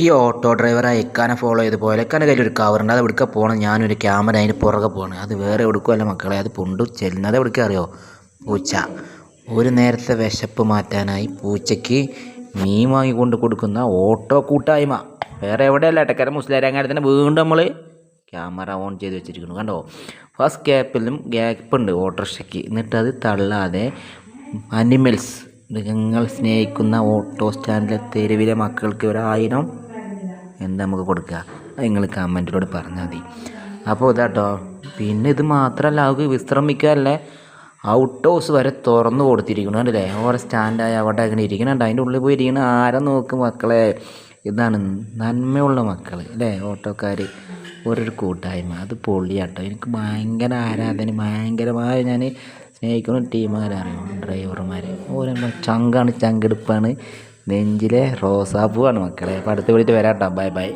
ഈ ഓട്ടോ ഡ്രൈവറെ ഇക്കാനെ ഫോളോ ചെയ്ത് പോയാൽ ഇക്കാൻ്റെ കയ്യിലൊരു കവറുണ്ട്. അത് എവിടേക്കാ പോകണം, ഞാനൊരു ക്യാമറ അതിന് പുറകെ പോകണം. അത് വേറെ എവിടേക്കുമല്ല മക്കളെ, അത് ചെല്ലുന്നത് എവിടേക്കാ അറിയോ? പൂച്ച. ഒരു നേരത്തെ വിശപ്പ് മാറ്റാനായി പൂച്ചയ്ക്ക് മീൻ വാങ്ങിക്കൊണ്ട് കൊടുക്കുന്ന ഓട്ടോ കൂട്ടായ്മ. വേറെ എവിടെയല്ല എട്ടക്കര മുസ്ലിയാരങ്ങാടി തന്നെ വീണ്ടും നമ്മൾ ക്യാമറ ഓൺ ചെയ്ത് വെച്ചിരിക്കുന്നു. കണ്ടോ, ഫസ്റ്റ് ഗ്യാപ്പ് ഉണ്ട് ഓട്ടോറിക്ഷയ്ക്ക്. എന്നിട്ട് അത് തള്ളാതെ അനിമൽസ്, മൃഗങ്ങൾ സ്നേഹിക്കുന്ന ഓട്ടോ സ്റ്റാൻഡിലെ തെരുവിലെ മക്കൾക്ക് 1000 എന്താ നമുക്ക് കൊടുക്കുക, അത് നിങ്ങൾ കമൻറ്റിലൂടെ പറഞ്ഞാൽ മതി. അപ്പോൾ ഇതാട്ടോ. പിന്നെ ഇത് മാത്രമല്ല, അവർക്ക് വിശ്രമിക്കാനല്ലേ ഔട്ട് ഹൗസ് വരെ തുറന്നു കൊടുത്തിരിക്കണം. കണ്ടില്ലേ, ഓരോ സ്റ്റാൻഡായി അവിടെ അങ്ങനെ ഇരിക്കണുണ്ട്. അതിൻ്റെ ഉള്ളിൽ പോയി ഇരിക്കണം. ആരെ നോക്കും മക്കളെ. ഇതാണ് നന്മയുള്ള മക്കൾ അല്ലേ, ഓട്ടോക്കാർ. ഓരോരു കൂട്ടായ്മ, അത് പൊള്ളിയാട്ടോ. എനിക്ക് ഭയങ്കര ആരാധന, ഭയങ്കരമായ ഞാൻ സ്നേഹിക്കുന്ന ടീമുകാരറിയും ഡ്രൈവർമാർ. ഓരോ ചങ്കാണ്, ചങ്കെടുപ്പാണ്, നെഞ്ചിലെ റോസാപ്പൂവാണ് മക്കളെ. അപ്പോൾ അടുത്ത വിളിച്ച് വരാം കേട്ടോ. Bye bye.